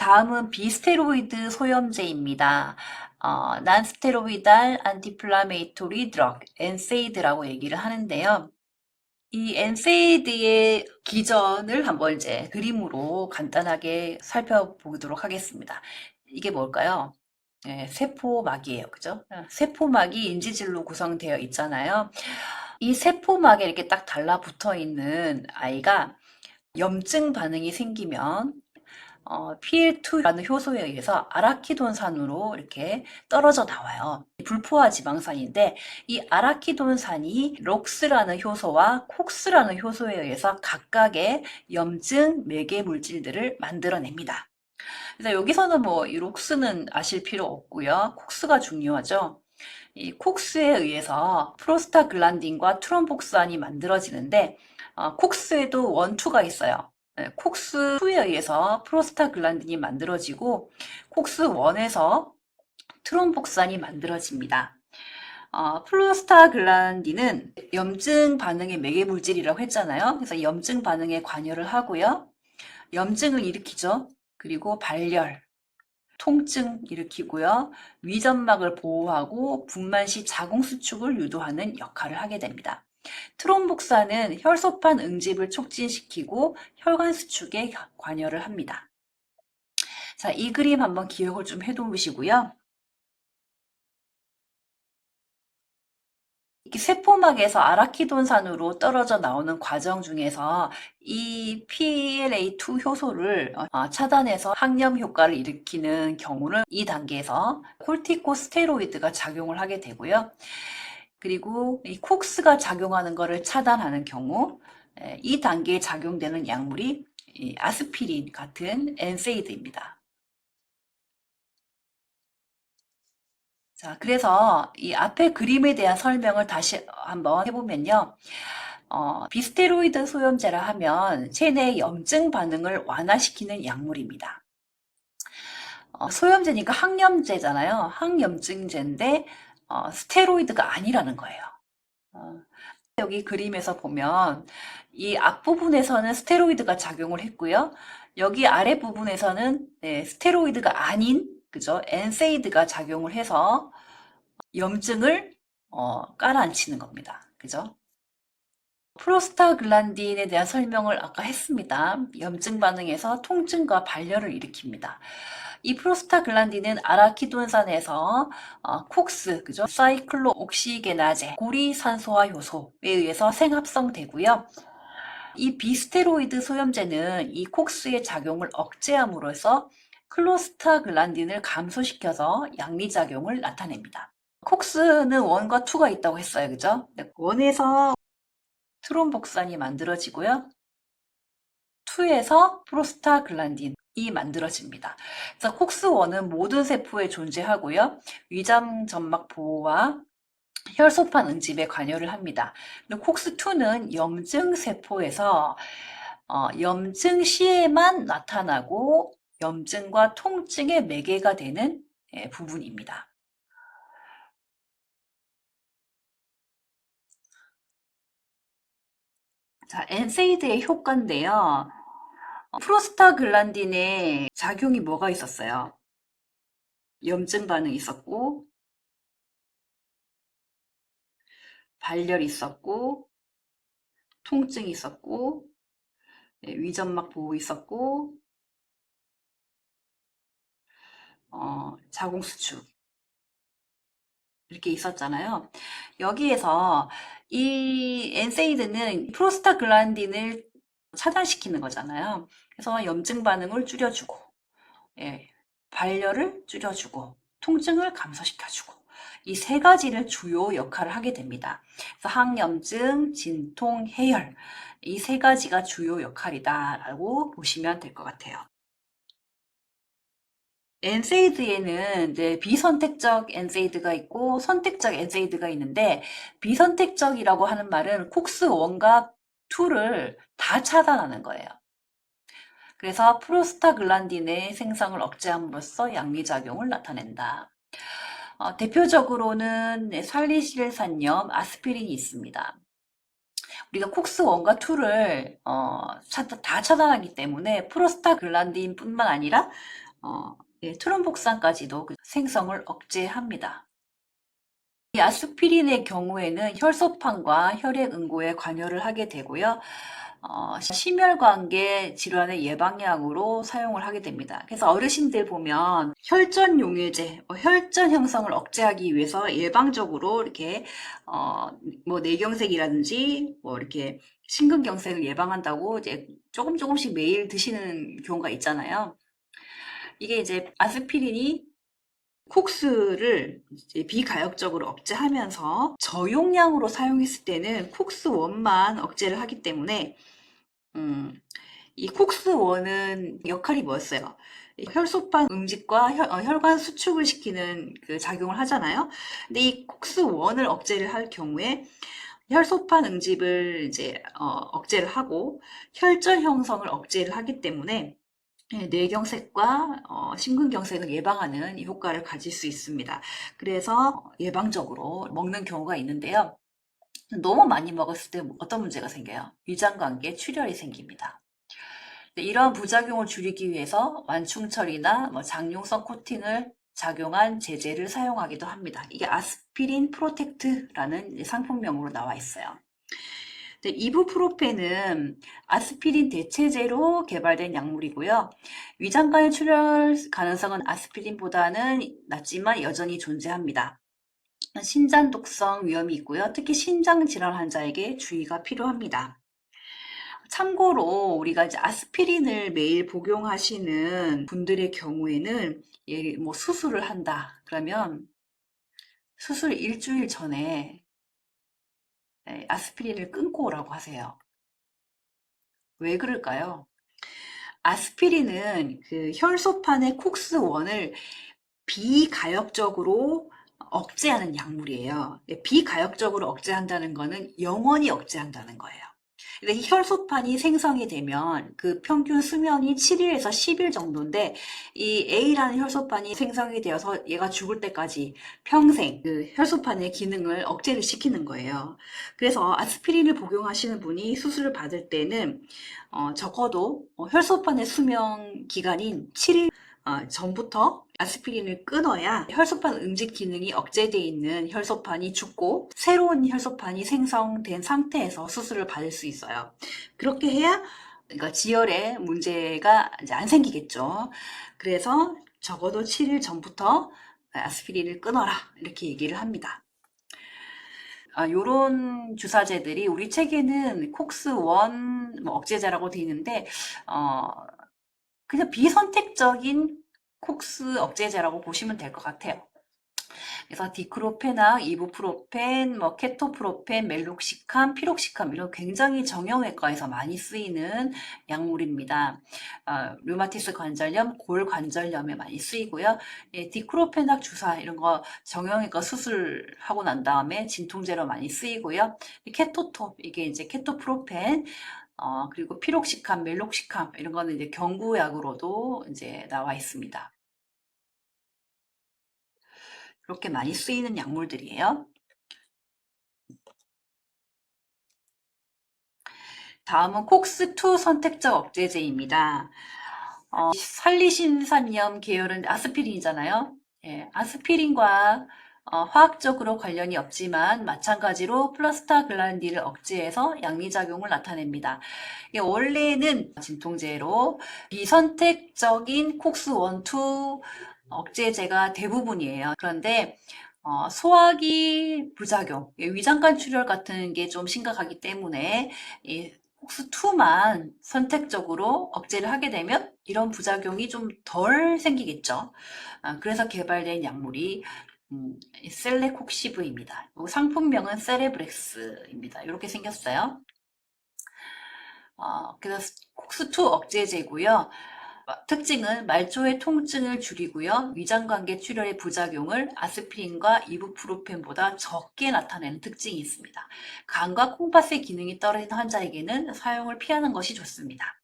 다음은 비스테로이드 소염제입니다. 난스테로이달 안티플라메이토리 드럭, 엔세이드라고 얘기를 하는데요. 이 엔세이드의 기전을 한번 이제 그림으로 간단하게 살펴보도록 하겠습니다. 이게 뭘까요? 네, 세포막이에요. 그죠? 세포막이 인지질로 구성되어 있잖아요. 이 세포막에 이렇게 딱 달라붙어 있는 아이가 염증 반응이 생기면 PL2라는 효소에 의해서 아라키돈산으로 이렇게 떨어져 나와요. 불포화 지방산인데 이 아라키돈산이 록스라는 효소와 콕스라는 효소에 의해서 각각의 염증 매개 물질들을 만들어냅니다. 그래서 여기서는 뭐 이 록스는 아실 필요 없고요. 콕스가 중요하죠. 이 콕스에 의해서 프로스타글란딘과 트롬복산이 만들어지는데 콕스에도 원투가 있어요. 콕스2에 의해서 프로스타글란딘이 만들어지고 콕스1에서 트롬복산이 만들어집니다. 프로스타글란딘은 염증 반응의 매개물질이라고 했잖아요. 그래서 염증 반응에 관여를 하고요. 염증을 일으키죠. 그리고 발열, 통증 일으키고요. 위점막을 보호하고 분만 시 자궁 수축을 유도하는 역할을 하게 됩니다. 트롬복산은 혈소판 응집을 촉진시키고 혈관 수축에 관여를 합니다. 자, 이 그림 한번 기억을 좀 해두시고요. 세포막에서 아라키돈산으로 떨어져 나오는 과정 중에서 이 PLA2 효소를 차단해서 항염 효과를 일으키는 경우는 이 단계에서 콜티코스테로이드가 작용을 하게 되고요. 그리고 이 콕스가 작용하는 것을 차단하는 경우 이 단계에 작용되는 약물이 아스피린 같은 엔세이드입니다. 자, 그래서 이 앞에 그림에 대한 설명을 다시 한번 해보면요. 비스테로이드 소염제라 하면 체내 염증 반응을 완화시키는 약물입니다. 소염제니까 항염제잖아요. 항염증제인데 스테로이드가 아니라는 거예요. 여기 그림에서 보면 이 앞부분에서는 스테로이드가 작용을 했고요. 여기 아랫부분에서는 스테로이드가 아닌 그죠? 엔세이드가 작용을 해서 염증을 깔아앉히는 겁니다. 그죠? 프로스타글란딘에 대한 설명을 아까 했습니다. 염증 반응에서 통증과 발열을 일으킵니다. 이 프로스타글란딘은 아라키돈산에서 콕스, 그죠? 사이클로옥시게나제, 고리산소화 효소에 의해서 생합성되고요. 이 비스테로이드 소염제는 이 콕스의 작용을 억제함으로써 클로스타글란딘을 감소시켜서 양리작용을 나타냅니다. 콕스는 1과 2가 있다고 했어요. 그죠? 1에서 트롬복산이 만들어지고요. 2에서 프로스타글란딘이 만들어집니다. 그래서 콕스1은 모든 세포에 존재하고요. 위장 점막 보호와 혈소판 응집에 관여를 합니다. 콕스2는 염증 세포에서 염증 시에만 나타나고 염증과 통증의 매개가 되는 부분입니다. 자, 엔세이드의 효과인데요. 프로스타글란딘의 작용이 뭐가 있었어요? 염증 반응이 있었고, 발열이 있었고, 통증이 있었고, 위점막 보호 있었고, 자궁 수축 이렇게 있었잖아요. 여기에서 이 엔세이드는 프로스타글란딘을 차단시키는 거잖아요. 그래서 염증 반응을 줄여주고, 발열을 줄여주고, 통증을 감소시켜주고, 이 세 가지를 주요 역할을 하게 됩니다. 그래서 항염증, 진통, 해열 이 세 가지가 주요 역할이다라고 보시면 될 것 같아요. 엔세이드에는 이제 비선택적 엔세이드가 있고 선택적 엔세이드가 있는데 비선택적이라고 하는 말은 콕스1과 2를 다 차단하는 거예요. 그래서 프로스타글란딘의 생성을 억제함으로써 양리작용을 나타낸다. 대표적으로는 살리실산염, 아스피린이 있습니다. 우리가 콕스1과 2를 다 차단하기 때문에 프로스타글란딘뿐만 아니라 트롬복산까지도 생성을 억제합니다. 이 아스피린의 경우에는 혈소판과 혈액 응고에 관여를 하게 되고요. 심혈관계 질환의 예방약으로 사용을 하게 됩니다. 그래서 어르신들 보면 혈전용해제, 혈전 형성을 억제하기 위해서 예방적으로 이렇게 뭐 뇌경색이라든지 뭐 이렇게 심근경색을 예방한다고 이제 조금씩 매일 드시는 경우가 있잖아요. 이게 이제 아스피린이 콕스를 이제 비가역적으로 억제하면서 저용량으로 사용했을 때는 콕스1만 억제를 하기 때문에 이 콕스1은 역할이 뭐였어요? 혈소판 응집과 혈관 수축을 시키는 그 작용을 하잖아요. 근데 이 콕스1을 억제를 할 경우에 혈소판 응집을 이제 억제를 하고 혈전 형성을 억제를 하기 때문에 뇌경색과 심근경색을 예방하는 이 효과를 가질 수 있습니다. 그래서 예방적으로 먹는 경우가 있는데요. 너무 많이 먹었을 때 어떤 문제가 생겨요? 위장관계 출혈이 생깁니다. 이러한 부작용을 줄이기 위해서 완충철이나 장용성 코팅을 작용한 제제를 사용하기도 합니다. 이게 아스피린 프로텍트라는 상품명으로 나와 있어요. 이부프로펜은 아스피린 대체제로 개발된 약물이고요. 위장관의 출혈 가능성은 아스피린보다는 낮지만 여전히 존재합니다. 신장 독성 위험이 있고요. 특히 신장 질환 환자에게 주의가 필요합니다. 참고로 우리가 이제 아스피린을 매일 복용하시는 분들의 경우에는 뭐 수술을 한다. 그러면 수술 일주일 전에 아스피린을 끊고 오라고 하세요. 왜 그럴까요? 아스피린은 그 혈소판의 콕스1을 비가역적으로 억제하는 약물이에요. 비가역적으로 억제한다는 거는 영원히 억제한다는 거예요. 근데 혈소판이 생성이 되면 그 평균 수명이 7일에서 10일 정도인데 이 A라는 혈소판이 생성이 되어서 얘가 죽을 때까지 평생 그 혈소판의 기능을 억제를 시키는 거예요. 그래서 아스피린을 복용하시는 분이 수술을 받을 때는 적어도 혈소판의 수명 기간인 7일 전부터 아스피린을 끊어야 혈소판 응집 기능이 억제되어 있는 혈소판이 죽고 새로운 혈소판이 생성된 상태에서 수술을 받을 수 있어요. 그렇게 해야 그러니까 지혈에 문제가 이제 안 생기겠죠. 그래서 적어도 7일 전부터 아스피린을 끊어라 이렇게 얘기를 합니다. 요런 주사제들이 우리 책에는 콕스1 억제제라고 되어 있는데 그냥 비선택적인 콕스 억제제라고 보시면 될 것 같아요. 그래서 디크로페낙, 이부프로펜, 케토프로펜, 멜록시캄, 피록시캄 이런 굉장히 정형외과에서 많이 쓰이는 약물입니다. 류마티스 관절염, 골관절염에 많이 쓰이고요. 디크로페낙 주사 이런 거 정형외과 수술하고 난 다음에 진통제로 많이 쓰이고요. 케토톱 이게 이제 케토프로펜 그리고 피록시캄, 멜록시캄 이런 거는 이제 경구약으로도 이제 나와 있습니다. 그렇게 많이 쓰이는 약물들이에요. 다음은 콕스2 선택적 억제제입니다. 살리신산염 계열은 아스피린이잖아요. 예, 아스피린과 화학적으로 관련이 없지만 마찬가지로 플라스타글란딘을 억제해서 양리작용을 나타냅니다. 원래는 진통제로 비선택적인 콕스1, 2 억제제가 대부분이에요. 그런데 소화기 부작용, 위장관 출혈 같은 게 좀 심각하기 때문에 콕스2만 선택적으로 억제를 하게 되면 이런 부작용이 좀 덜 생기겠죠. 그래서 개발된 약물이 셀레콕시브입니다. 상품명은 세레브렉스입니다. 이렇게 생겼어요. 그래서 콕스2 억제제고요. 특징은 말초의 통증을 줄이고요. 위장관계 출혈의 부작용을 아스피린과 이부프로펜보다 적게 나타내는 특징이 있습니다. 간과 콩팥의 기능이 떨어진 환자에게는 사용을 피하는 것이 좋습니다.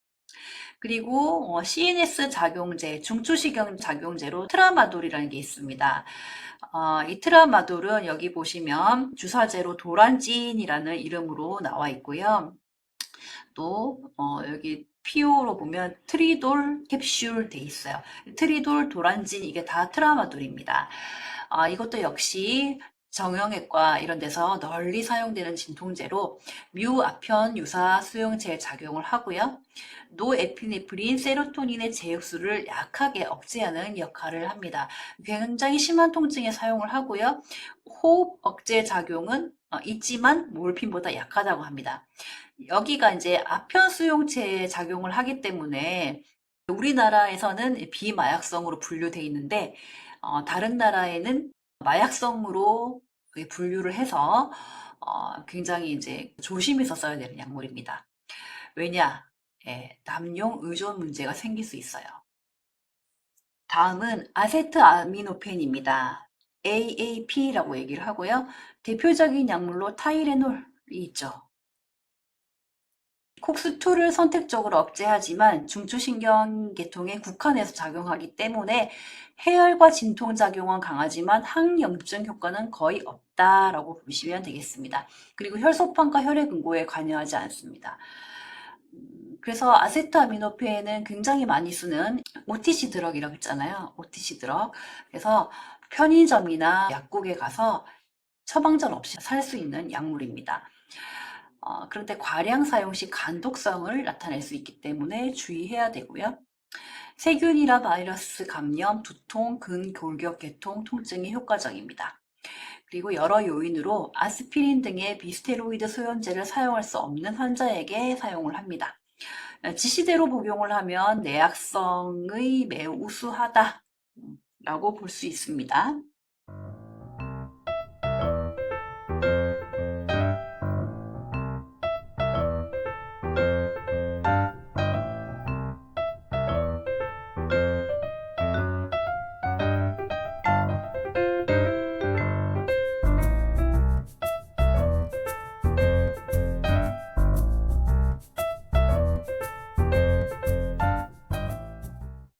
그리고 CNS 작용제, 중추신경 작용제로 트라마돌이라는 게 있습니다. 이 트라마돌은 여기 보시면 주사제로 도란진이라는 이름으로 나와 있고요. 또 여기 PO로 보면 트리돌 캡슐 돼 있어요. 트리돌, 도란진 이게 다 트라마돌입니다. 이것도 역시 정형외과 이런 데서 널리 사용되는 진통제로 뮤아편 유사 수용체에 작용을 하고요. 노에피네프린, 세로토닌의 제흡수를 약하게 억제하는 역할을 합니다. 굉장히 심한 통증에 사용을 하고요. 호흡 억제 작용은 있지만 몰핀보다 약하다고 합니다. 여기가 이제 아편 수용체에 작용을 하기 때문에 우리나라에서는 비마약성으로 분류돼 있는데 다른 나라에는 마약성으로 분류를 해서 굉장히 이제 조심해서 써야 되는 약물입니다. 왜냐? 예, 남용 의존 문제가 생길 수 있어요. 다음은 아세트아미노펜입니다. AAP라고 얘기를 하고요. 대표적인 약물로 타이레놀이 있죠. 콕스2를 선택적으로 억제하지만 중추신경계통에 국한해서 작용하기 때문에 해열과 진통작용은 강하지만 항염증 효과는 거의 없다라고 보시면 되겠습니다. 그리고 혈소판과 혈액응고에 관여하지 않습니다. 그래서 아세트아미노펜은 굉장히 많이 쓰는 OTC 드럭이라고 했잖아요. OTC 드럭. 그래서 편의점이나 약국에 가서 처방전 없이 살 수 있는 약물입니다. 그런데 과량 사용 시 간독성을 나타낼 수 있기 때문에 주의해야 되고요. 세균이나 바이러스 감염, 두통, 근골격 계통, 통증이 효과적입니다. 그리고 여러 요인으로 아스피린 등의 비스테로이드 소염제를 사용할 수 없는 환자에게 사용을 합니다. 지시대로 복용을 하면 내약성의 매우 우수하다라고 볼 수 있습니다.